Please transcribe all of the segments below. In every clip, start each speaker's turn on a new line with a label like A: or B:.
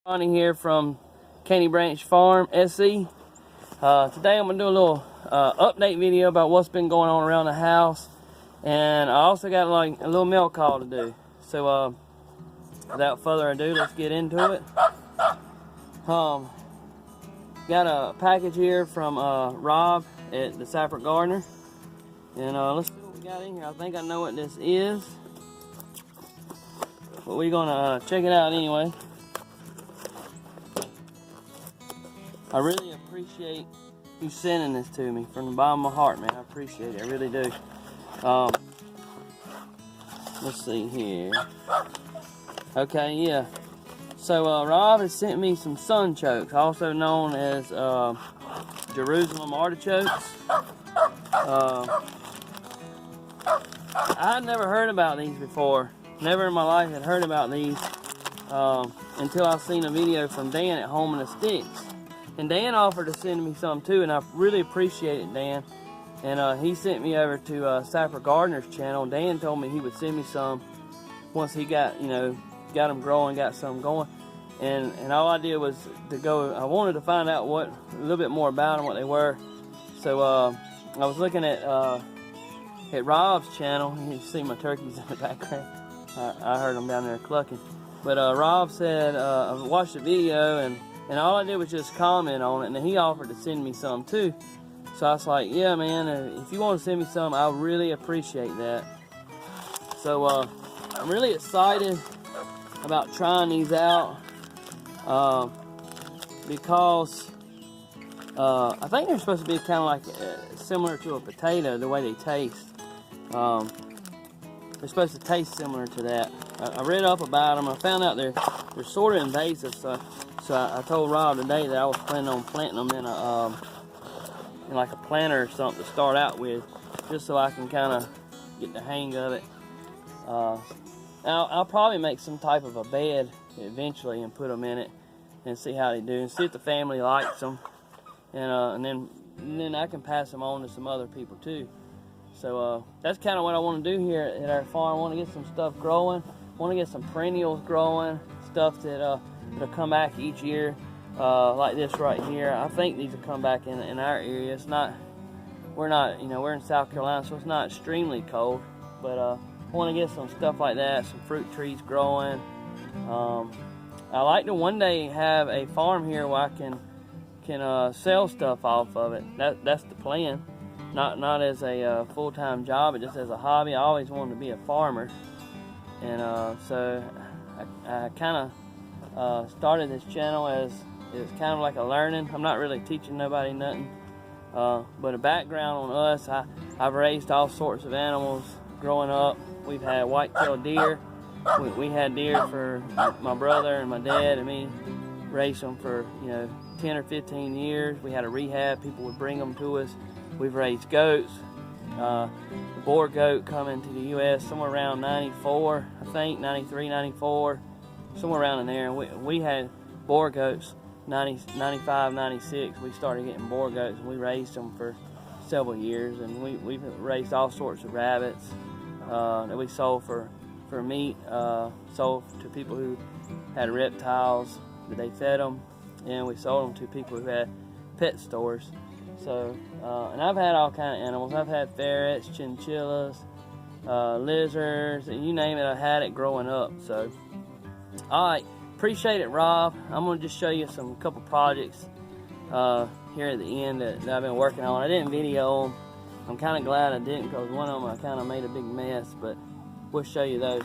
A: Ronnie here from Caney Branch Farm, SE. Today I'm going to do a little update video about what's been going on around the house. And I also got like a little mail call to do. So without further ado, let's get into it. Got a package here from Rob at the Safford Gardener. And let's see what we got in here. I think I know what this is, but we're going to check it out anyway. I really appreciate you sending this to me from the bottom of my heart, man. I appreciate it. I really do. Let's see here. Okay, yeah. So Rob has sent me some sunchokes, also known as Jerusalem artichokes. I had never heard about these before. Never in my life had heard about these until I seen a video from Dan at Home in the Sticks. And Dan offered to send me some too, and I really appreciate it, Dan. And he sent me over to Safford Gardener's channel. Dan told me he would send me some once he got them growing, got some going. And all I did was to go. I wanted to find out a little bit more about them, what they were. So I was looking at Rob's channel. You can see my turkeys in the background. I heard them down there clucking. But Rob said I watched the video and all I did was just comment on it, and he offered to send me some too. So I was like, yeah, man, if you want to send me some, I really appreciate that. So I'm really excited about trying these out because I think they're supposed to be kind of like similar to a potato, the way they taste. They're supposed to taste similar to that. I read up about them. I found out they're sort of invasive, so I told Rob today that I was planning on planting them in like a planter or something to start out with, just so I can kind of get the hang of it. I'll probably make some type of a bed eventually and put them in it and see how they do and see if the family likes them, and then I can pass them on to some other people too. So that's kind of what I want to do here at our farm. I want to get some stuff growing. I want to get some perennials growing, stuff that'll come back each year, like this right here. I think these will come back in our area. We're in South Carolina, so it's not extremely cold, but I want to get some stuff like that, some fruit trees growing. I like to one day have a farm here where I can sell stuff off of it. That's the plan. Not as a full-time job, but just as a hobby. I always wanted to be a farmer, and so I kind of started this channel as it's kind of like a learning. I'm not really teaching nobody nothing, but a background on us. I've raised all sorts of animals growing up. We've had white-tailed deer. We had deer for my brother and my dad and me. Raised them for 10 or 15 years. We had a rehab. People would bring them to us. We've raised goats. The boar goat coming to the U.S. somewhere around 94, I think, 93, 94, somewhere around in there. And we had boar goats 95, 96. We started getting boar goats, and we raised them for several years. And we've raised all sorts of rabbits that we sold for meat, sold to people who had reptiles that they fed them, and we sold them to people who had pet stores. So, and I've had all kind of animals. I've had ferrets, chinchillas, lizards, and you name it, I had it growing up. So, alright, appreciate it, Rob. I'm going to just show you a couple projects here at the end that I've been working on. I didn't video them. I'm kind of glad I didn't, because one of them I kind of made a big mess, but we'll show you those.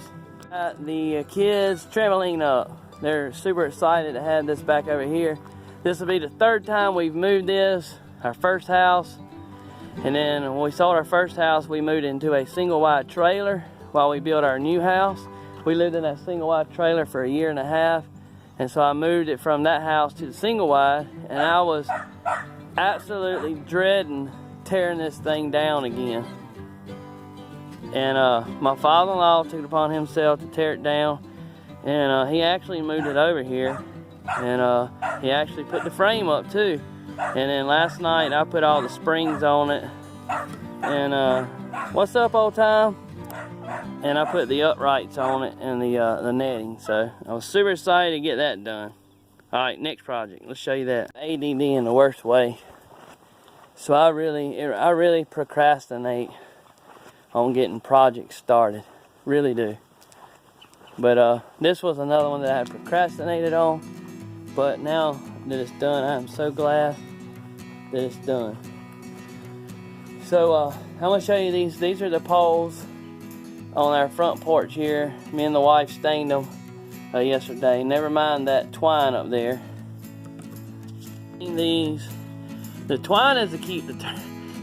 A: The kids trampoline up. They're super excited to have this back over here. This will be the third time we've moved this. Our first house, and then when we sold our first house, we moved into a single wide trailer while we built our new house. We lived in that single wide trailer for 1.5 years, and so I moved it from that house to the single wide, and I was absolutely dreading tearing this thing down again. And my father-in-law took it upon himself to tear it down, and he actually moved it over here, and he actually put the frame up too. And then last night I put all the springs on it, and what's up, old time? And I put the uprights on it and the netting. So I was super excited to get that done. Alright, next project. Let's show you that. ADD in the worst way. So I really procrastinate on getting projects started. Really do. But this was another one that I had procrastinated on. But now that it's done, I am so glad that it's done. So I'm going to show you these. These are the poles on our front porch here. Me and the wife stained them yesterday. Never mind that twine up there. These, the twine is to keep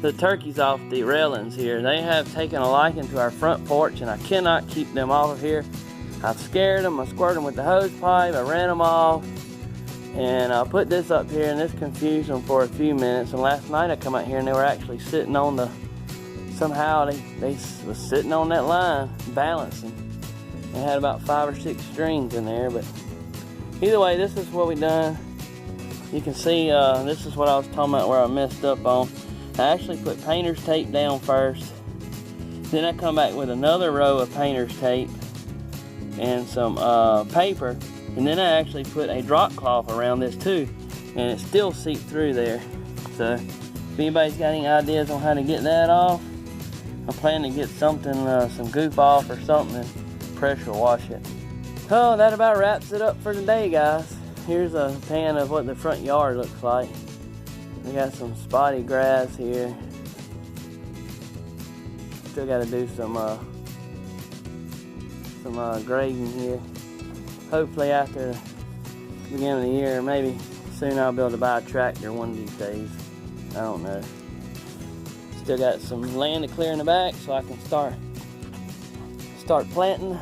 A: the turkeys off the railings here. They have taken a liking to our front porch, and I cannot keep them off of here. I've scared them. I squirted them with the hose pipe. I ran them off, and I put this up here, and this confused them for a few minutes. And last night I come out here, and they were actually sitting on the. Somehow they was sitting on that line, balancing. They had about 5 or 6 strings in there, but either way, this is what we done. You can see this is what I was talking about where I messed up on. I actually put painter's tape down first. Then I come back with another row of painter's tape and some paper. And then I actually put a drop cloth around this too. And it still seeped through there. So if anybody's got any ideas on how to get that off, I'm planning to get something, some goop off or something and pressure wash it. Oh, that about wraps it up for today, guys. Here's a pan of what the front yard looks like. We got some spotty grass here. Still got to do some grading here. Hopefully after the beginning of the year, maybe soon I'll be able to buy a tractor one of these days. I don't know. Still got some land to clear in the back so I can start planting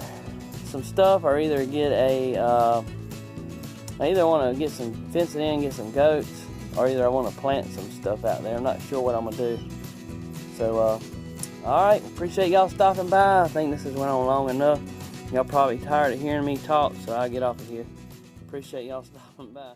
A: some stuff, or either get a I either want to get some fence it in, get some goats, or either I want to plant some stuff out there. I'm not sure what I'm gonna do. So alright, appreciate y'all stopping by. I think this has went on long enough. Y'all probably tired of hearing me talk, so I'll get off of here. Appreciate y'all stopping by.